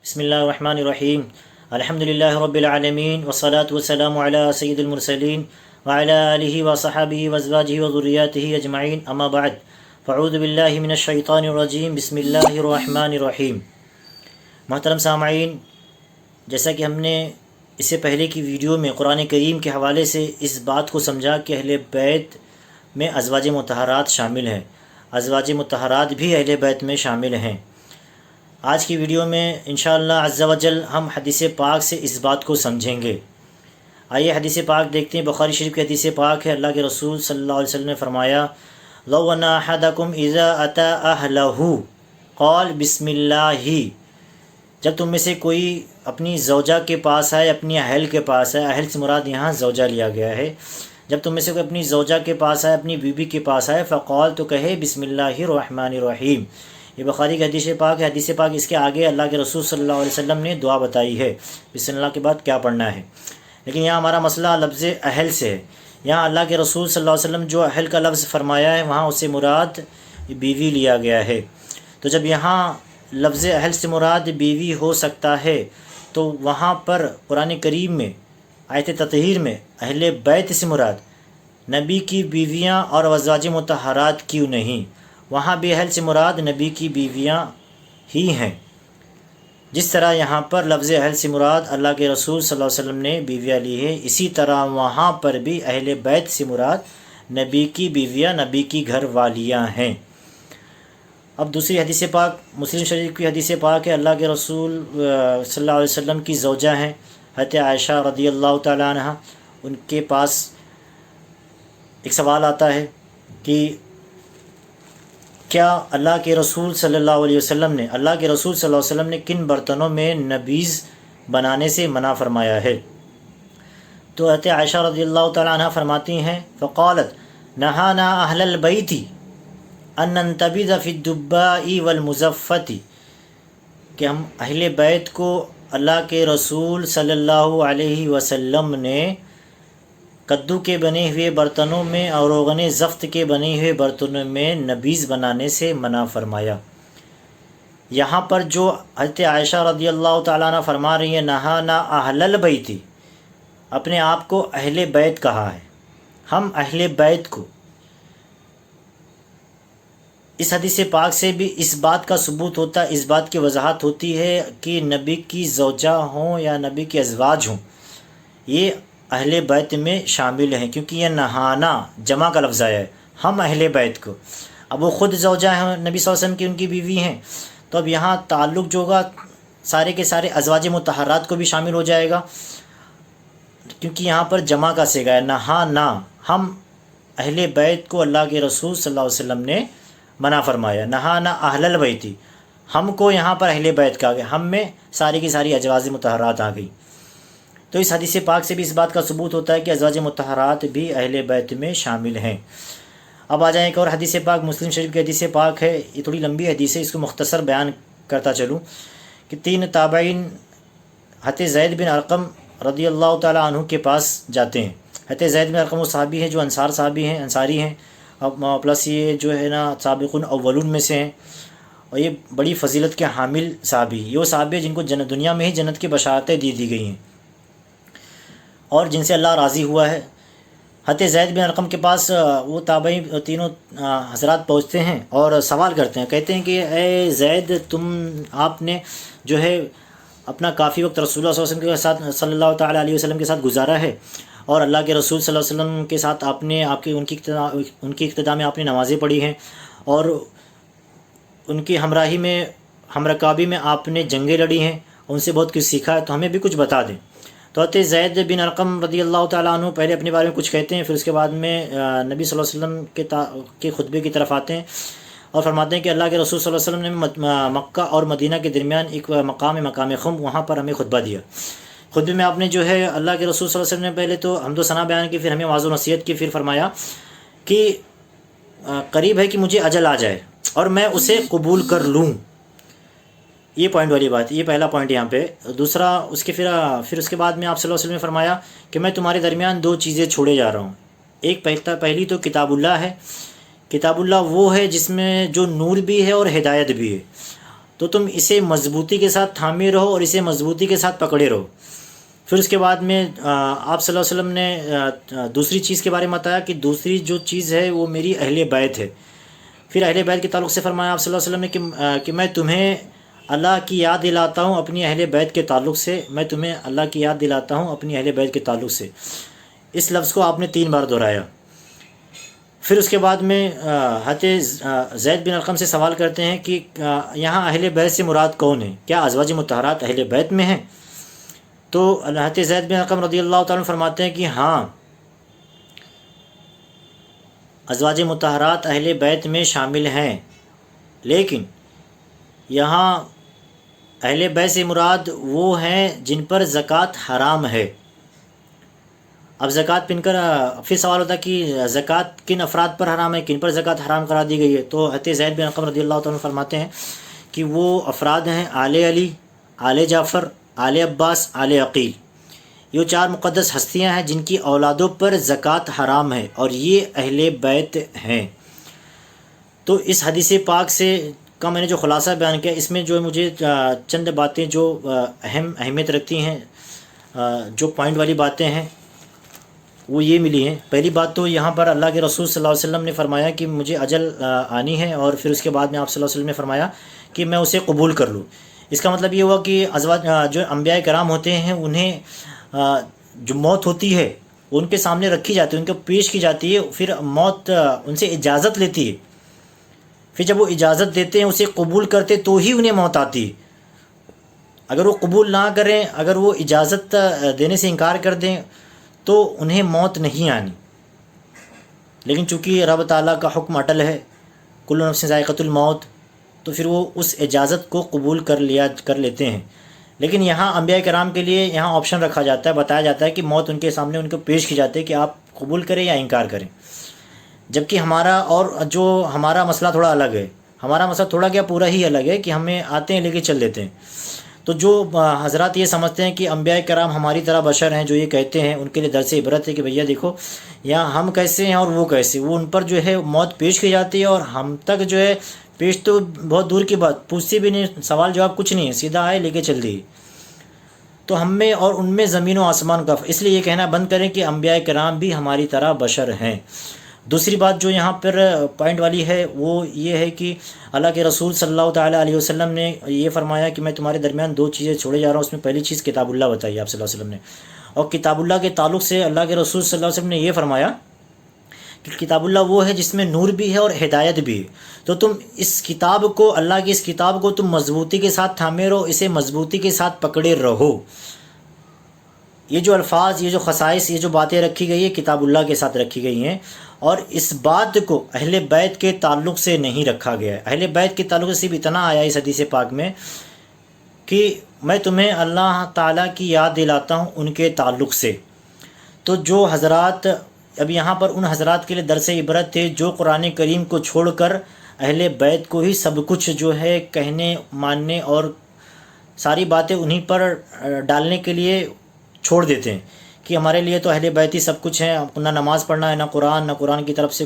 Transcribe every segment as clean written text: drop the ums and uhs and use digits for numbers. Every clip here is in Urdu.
بسم اللہ الرحمن الرحیم الحمد للہ رب العالمین والصلاة والسلام علی سید المرسلین وعلی آلہ وصحبہ وازواجہ وذریاتہ اجمعین اما بعد فاعوذ باللہ من الشیطان الرجیم بسم اللہ الرحمن الرحیم۔ محترم سامعین، جیسا کہ ہم نے اس سے پہلے کی ویڈیو میں قرآن کریم کے حوالے سے اس بات کو سمجھا کہ اہل بیت میں ازواج مطہرات شامل ہیں، ازواج مطہرات بھی اہل بیت میں شامل ہیں۔ آج کی ویڈیو میں انشاءاللہ عز و جل ہم حدیث پاک سے اس بات کو سمجھیں گے۔ آئیے حدیث پاک دیکھتے ہیں۔ بخاری شریف کی حدیث پاک ہے، اللہ کے رسول صلی اللہ علیہ وسلم نے فرمایا لو ان احدکم اذا اتی اہلہ قال بسم اللہ، جب تم میں سے کوئی اپنی زوجہ کے پاس آئے، اپنی اہل کے پاس آئے، اہل سے مراد یہاں زوجہ لیا گیا ہے، جب تم میں سے کوئی اپنی زوجہ کے پاس آئے، اپنی بیوی کے پاس آئے، فقال، تو کہے بسم اللہ الرحمن الرحیم۔ یہ بخاری کی حدیث پاک ہے۔ حدیث پاک اس کے آگے اللہ کے رسول صلی اللہ علیہ وسلم نے دعا بتائی ہے، بسم اللہ کے بعد کیا پڑھنا ہے، لیکن یہاں ہمارا مسئلہ لفظ اہل سے ہے۔ یہاں اللہ کے رسول صلی اللہ علیہ وسلم جو اہل کا لفظ فرمایا ہے، وہاں اس سے مراد بیوی لیا گیا ہے۔ تو جب یہاں لفظ اہل سے مراد بیوی ہو سکتا ہے، تو وہاں پر قرآن کریم میں آیت تطہیر میں اہل بیت سے مراد نبی کی بیویاں اور ازواج مطہرات کیوں نہیں؟ وہاں بھی اہل سے مراد نبی کی بیویاں ہی ہیں، جس طرح یہاں پر لفظ اہل سے مراد اللہ کے رسول صلی اللہ علیہ وسلم نے بیویاں لی ہے، اسی طرح وہاں پر بھی اہل بیت سے مراد نبی کی بیویاں، نبی کی گھر والیاں ہیں۔ اب دوسری حدیث پاک مسلم شریف کی حدیث پاک ہے، اللہ کے رسول صلی اللہ علیہ وسلم کی زوجہ ہیں حضرت عائشہ رضی اللہ تعالیٰ عنہ۔ ان کے پاس ایک سوال آتا ہے کہ کیا اللہ کے رسول صلی اللہ علیہ وسلم نے کن برتنوں میں نبیذ بنانے سے منع فرمایا ہے؟ تو حضرت عائشہ رضی اللہ تعالیٰ عنہ فرماتی ہیں فقالت نہانا اہل البیت ان ننتبذ فی الدباء والمزفت، کہ ہم اہل بیت کو اللہ کے رسول صلی اللہ علیہ وسلم نے کدو کے بنے ہوئے برتنوں میں اور روغن زفت کے بنے ہوئے برتنوں میں نبیذ بنانے سے منع فرمایا۔ یہاں پر جو حضرت عائشہ رضی اللہ تعالیٰ عنہ فرما رہی ہیں نہانا اہل البیت، اپنے آپ کو اہل بیت کہا ہے، ہم اہل بیت کو، اس حدیث پاک سے بھی اس بات کا ثبوت ہوتا ہے، اس بات کی وضاحت ہوتی ہے کہ نبی کی زوجہ ہوں یا نبی کے ازواج ہوں، یہ اہل بیت میں شامل ہیں، کیونکہ یہ نہانا جمع کا لفظ آیا ہے، ہم اہل بیت کو۔ اب وہ خود زوجہ ہیں نبی صلی اللہ علیہ وسلم کی، ان کی بیوی ہیں، تو اب یہاں تعلق جو ہوگا سارے کے سارے ازواج مطہرات کو بھی شامل ہو جائے گا، کیونکہ یہاں پر جمع کا صیغہ ہے، نہانا، ہم اہل بیت کو اللہ کے رسول صلی اللہ علیہ وسلم نے منع فرمایا، نہانا اہل البیت، ہم کو یہاں پر اہل بیت کہا گیا، ہم میں ساری کی ساری ازواج مطہرات آ گئی۔ تو اس حدیث پاک سے بھی اس بات کا ثبوت ہوتا ہے کہ ازواج مطہرات بھی اہل بیت میں شامل ہیں۔ اب آ جائیں ایک اور حدیث پاک مسلم شریف کی حدیث پاک ہے، یہ تھوڑی لمبی حدیث ہے، اس کو مختصر بیان کرتا چلوں کہ 3 تابعین حضرت زید بن ارقم رضی اللہ تعالیٰ عنہ کے پاس جاتے ہیں۔ حضرت زید بن ارقم وہ صحابی ہیں جو انصاری ہیں، پلس یہ جو ہے نا سابقون اولون میں سے ہیں، اور یہ بڑی فضیلت کے حامل صحابی، یہ وہ صحابی ہیں جن کو دنیا میں ہی جنت کی بشارتیں دی گئی ہیں اور جن سے اللہ راضی ہوا ہے۔ حضرت زید بن ارقم کے پاس وہ تابعین تینوں حضرات پہنچتے ہیں اور سوال کرتے ہیں، کہتے ہیں کہ اے زید، آپ نے جو ہے اپنا کافی وقت رسول اللہ صلی اللہ علیہ وسلم کے ساتھ صلی اللہ تعالیٰ علیہ وسلم کے ساتھ گزارا ہے، اور اللہ کے رسول صلی اللہ علیہ وسلم کے ساتھ آپ نے ان کی اقتداء میں آپ نے نمازیں پڑھی ہیں، اور ان کی ہمراہی میں ہمرکابی میں آپ نے جنگیں لڑی ہیں، ان سے بہت کچھ سیکھا ہے، تو ہمیں بھی کچھ بتا دیں۔ تو حضرت زید بن ارقم رضی اللہ تعالیٰ عنہ پہلے اپنے بارے میں کچھ کہتے ہیں، پھر اس کے بعد میں نبی صلی اللہ علیہ وسلم کے خطبے کی طرف آتے ہیں اور فرماتے ہیں کہ اللہ کے رسول صلی اللہ علیہ وسلم نے مکہ اور مدینہ کے درمیان ایک مقام خم، وہاں پر ہمیں خطبہ دیا۔ خطبے میں آپ نے جو ہے اللہ کے رسول صلی اللہ علیہ وسلم نے پہلے تو حمد و ثنا بیان کی، پھر ہمیں واعظ و نصیحت کی، پھر فرمایا کہ قریب ہے کہ مجھے اجل آ جائے اور میں اسے قبول کر لوں۔ یہ پوائنٹ والی بات، یہ پہلا پوائنٹ یہاں پہ۔ دوسرا پھر اس کے بعد میں آپ صلی اللہ علیہ وسلم نے فرمایا کہ میں تمہارے درمیان 2 چیزیں چھوڑے جا رہا ہوں۔ ایک پہلی تو کتاب اللہ ہے، کتاب اللہ وہ ہے جس میں جو نور بھی ہے اور ہدایت بھی ہے، تو تم اسے مضبوطی کے ساتھ تھامے رہو اور اسے مضبوطی کے ساتھ پکڑے رہو۔ پھر اس کے بعد میں آپ صلی اللہ علیہ وسلم نے دوسری چیز کے بارے میں بتایا کہ دوسری جو چیز ہے وہ میری اہل بیت ہے۔ پھر اہل بیت کے تعلق سے فرمایا آپ صلی اللہ علیہ وسلم نے کہ میں تمہیں اللہ کی یاد دلاتا ہوں اپنی اہل بیت کے تعلق سے، میں تمہیں اللہ کی یاد دلاتا ہوں اپنی اہل بیت کے تعلق سے۔ اس لفظ کو آپ نے 3 بار دہرایا۔ پھر اس کے بعد میں حضرت زید بن ارقم سے سوال کرتے ہیں کہ یہاں اہل بیت سے مراد کون ہے؟ کیا ازواج مطہرات اہل بیت میں ہیں؟ تو حضرت زید بن ارقم رضی اللہ تعالیٰ عنہ فرماتے ہیں کہ ہاں، ازواج مطہرات اہل بیت میں شامل ہیں، لیکن یہاں اہل بیت سے مراد وہ ہیں جن پر زکوٰۃ حرام ہے۔ اب زکوٰۃ پن کر پھر سوال ہوتا ہے کہ زکوٰۃ کن افراد پر حرام ہے، کن پر زکوٰۃ حرام قرار دی گئی ہے؟ تو حضرت زید بن ارقم رضی اللہ تعالیٰ عنہ فرماتے ہیں کہ وہ افراد ہیں آل علی، آل جعفر، آل عباس، آل عقیل۔ یہ 4 مقدس ہستیاں ہیں جن کی اولادوں پر زکوٰۃ حرام ہے اور یہ اہل بیت ہیں۔ تو اس حدیث پاک سے کا میں نے جو خلاصہ بیان کیا، اس میں جو مجھے چند باتیں جو اہمیت رکھتی ہیں، جو پوائنٹ والی باتیں ہیں وہ یہ ملی ہیں۔ پہلی بات تو یہاں پر اللہ کے رسول صلی اللہ علیہ وسلم نے فرمایا کہ مجھے اجل آنی ہے، اور پھر اس کے بعد میں آپ صلی اللہ علیہ وسلم نے فرمایا کہ میں اسے قبول کر لوں۔ اس کا مطلب یہ ہوا کہ ازواج جو انبیاء کرام ہوتے ہیں انہیں جو موت ہوتی ہے وہ ان کے سامنے رکھی جاتی ہے، ان کو پیش کی جاتی ہے، پھر موت ان سے اجازت لیتی ہے۔ پھر جب وہ اجازت دیتے ہیں، اسے قبول کرتے تو ہی انہیں موت آتی ہے۔ اگر وہ قبول نہ کریں، اگر وہ اجازت دینے سے انکار کر دیں تو انہیں موت نہیں آنی۔ لیکن چونکہ رب تعالیٰ کا حکم اٹل ہے، کل نفس ذائقۃ الموت، تو پھر وہ اس اجازت کو قبول کر لیتے ہیں۔ لیکن یہاں انبیاء کرام کے لیے یہاں آپشن رکھا جاتا ہے، بتایا جاتا ہے کہ موت ان کے سامنے ان کو پیش کی جاتی ہے کہ آپ قبول کریں یا انکار کریں۔ جبکہ ہمارا مسئلہ تھوڑا الگ ہے، ہمارا مسئلہ تھوڑا کیا پورا ہی الگ ہے کہ ہمیں آتے ہیں لے کے چل دیتے ہیں۔ تو جو حضرات یہ سمجھتے ہیں کہ انبیاء کرام ہماری طرح بشر ہیں، جو یہ کہتے ہیں، ان کے لیے درس عبرت ہے کہ بھیا دیکھو یہاں ہم کیسے ہیں اور وہ کیسے، وہ ان پر جو ہے موت پیش کی جاتی ہے اور ہم تک جو ہے پیش تو بہت دور کی بات، پوچھتی بھی نہیں، سوال جواب کچھ نہیں ہے، سیدھا آئے لے کے چل دی۔ تو ہم میں اور ان میں زمین و آسمان کا، اس لیے یہ کہنا بند کریں کہ انبیاء کرام بھی ہماری طرح بشر ہیں۔ دوسری بات جو یہاں پر پوائنٹ والی ہے وہ یہ ہے کہ اللہ کے رسول صلی اللہ تعالیٰ علیہ وسلم نے یہ فرمایا کہ میں تمہارے درمیان 2 چیزیں چھوڑے جا رہا ہوں۔ اس میں پہلی چیز کتاب اللہ بتائی آپ صلی اللہ علیہ وسلم نے، اور کتاب اللہ کے تعلق سے اللہ کے رسول صلی اللہ علیہ وسلم نے یہ فرمایا کہ کتاب اللہ وہ ہے جس میں نور بھی ہے اور ہدایت بھی ہے۔ تو تم اس کتاب کو، اللہ کی اس کتاب کو تم مضبوطی کے ساتھ تھامے رہو، اسے مضبوطی کے ساتھ پکڑے رہو۔ یہ جو الفاظ، یہ جو خصائص، یہ جو باتیں رکھی گئی ہیں کتاب اللہ کے ساتھ رکھی گئی ہیں، اور اس بات کو اہل بیت کے تعلق سے نہیں رکھا گیا ہے۔ اہل بیت کے تعلق سے صرف اتنا آیا اس حدیث پاک میں کہ میں تمہیں اللہ تعالیٰ کی یاد دلاتا ہوں ان کے تعلق سے۔ تو جو حضرات اب یہاں پر ان حضرات کے لیے درس عبرت تھے جو قرآن کریم کو چھوڑ کر اہل بیت کو ہی سب کچھ جو ہے کہنے، ماننے اور ساری باتیں انہی پر ڈالنے کے لیے چھوڑ دیتے ہیں کہ ہمارے لیے تو اہل بیت ہی سب کچھ ہیں، نہ نماز پڑھنا ہے، نہ قرآن کی طرف سے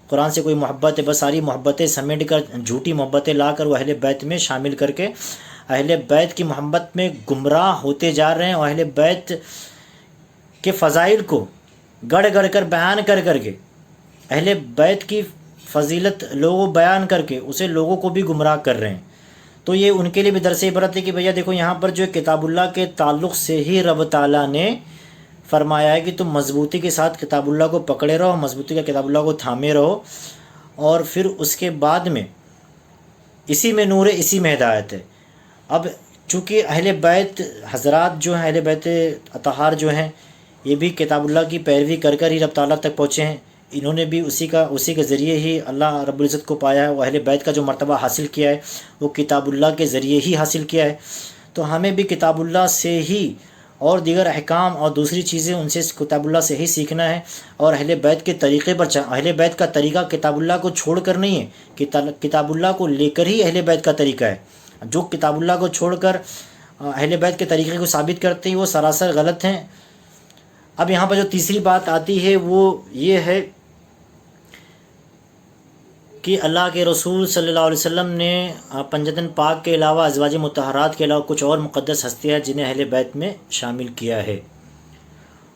قرآن سے کوئی محبت ہے، بس ساری محبتیں سمیٹ کر، جھوٹی محبتیں لا کر وہ اہل بیت میں شامل کر کے اہل بیت کی محبت میں گمراہ ہوتے جا رہے ہیں، اور اہل بیت کے فضائل کو گڑھ گڑھ کر بیان کر کے اہل بیت کی فضیلت لوگوں بیان کر کے اسے لوگوں کو بھی گمراہ کر رہے ہیں۔ تو یہ ان کے لیے بھی درس عبرت ہے کہ بھیا دیکھو یہاں پر جو کتاب اللہ کے تعلق سے ہی رب تعالیٰ نے فرمایا ہے کہ تم مضبوطی کے ساتھ کتاب اللہ کو پکڑے رہو، مضبوطی کا کتاب اللہ کو تھامے رہو، اور پھر اس کے بعد میں اسی میں نور ہے، اسی میں ہدایت ہے۔ اب چونکہ اہل بیت حضرات جو ہیں، اہل بیت اطہار جو ہیں، یہ بھی کتاب اللہ کی پیروی کر کر ہی رب تعالیٰ تک پہنچے ہیں۔ انہوں نے بھی اسی کے ذریعے ہی اللہ رب العزت کو پایا ہے۔ وہ اہل بیت کا جو مرتبہ حاصل کیا ہے وہ کتاب اللہ کے ذریعے ہی حاصل کیا ہے۔ تو ہمیں بھی کتاب اللہ سے ہی اور دیگر احکام اور دوسری چیزیں ان سے کتاب اللہ سے ہی سیکھنا ہے، اور اہل بیت کے طریقے پر اہل بیت کا طریقہ کتاب اللہ کو چھوڑ کر نہیں ہے، کتاب اللہ کو لے کر ہی اہل بیت کا طریقہ ہے۔ جو کتاب اللہ کو چھوڑ کر اہل بیت کے طریقے کو ثابت کرتے ہیں وہ سراسر غلط ہیں۔ اب یہاں پر جو تیسری بات آتی ہے وہ یہ ہے کہ اللہ کے رسول صلی اللہ علیہ وسلم نے پنجتن پاک کے علاوہ ازواج مطہرات کے علاوہ کچھ اور مقدس ہستیاں جنہیں اہل بیت میں شامل کیا ہے۔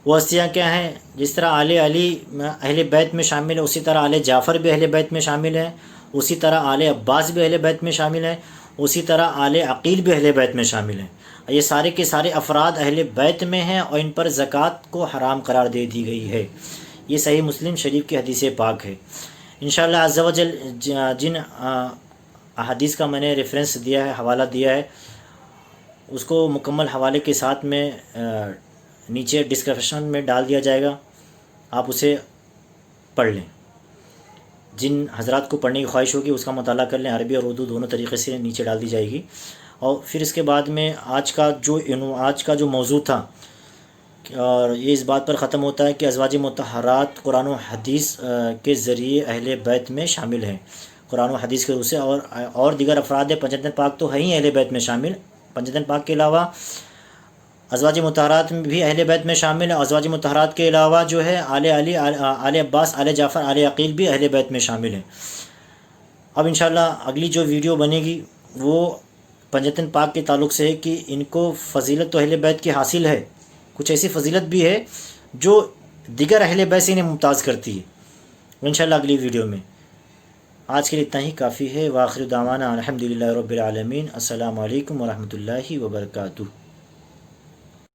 وہ ہستیاں کیا ہیں؟ جس طرح آل علی اہل بیت میں شامل ہے، اسی طرح آل جعفر بھی اہل بیت میں شامل ہیں، اسی طرح آل عباس بھی اہل بیت میں شامل ہیں، اسی طرح آل عقیل بھی اہل بیت میں شامل ہیں۔ یہ سارے کے سارے افراد اہل بیت میں ہیں اور ان پر زکوٰۃ کو حرام قرار دے دی گئی ہے۔ یہ صحیح مسلم شریف کی حدیث پاک ہے۔ انشاءاللہ عز و جل جن احادیث کا میں نے ریفرنس دیا ہے، حوالہ دیا ہے، اس کو مکمل حوالے کے ساتھ میں نیچے ڈسکرپشن میں ڈال دیا جائے گا، آپ اسے پڑھ لیں۔ جن حضرات کو پڑھنے کی خواہش ہوگی اس کا مطالعہ کر لیں، عربی اور اردو دونوں طریقے سے نیچے ڈال دی جائے گی۔ اور پھر اس کے بعد میں آج کا جو موضوع تھا، اور یہ اس بات پر ختم ہوتا ہے کہ ازواج مطہرات قرآن و حدیث کے ذریعے اہل بیت میں شامل ہیں، قرآن و حدیث کے روح سے، اور دیگر افراد پنجتن پاک تو ہے ہی اہل بیت میں شامل۔ پنجتن پاک کے علاوہ ازواج مطہرات بھی اہل بیت میں شامل ہیں، ازواج مطہرات کے علاوہ جو ہے آل علی، آل عباس، آل جعفر، آل عقیل بھی اہل بیت میں شامل ہیں۔ اب انشاءاللہ اگلی جو ویڈیو بنے گی وہ پنجتن پاک کے تعلق سے ہے کہ ان کو فضیلت تو اہل بیت کی حاصل ہے، کچھ ایسی فضیلت بھی ہے جو دیگر اہل بیت سے انہیں ممتاز کرتی ہے۔ انشاءاللہ اگلی ویڈیو میں۔ آج کے لیے اتنا ہی کافی ہے۔ وآخر دعوانا الحمدللہ رب العالمین۔ السلام علیکم ورحمۃ اللہ وبرکاتہ۔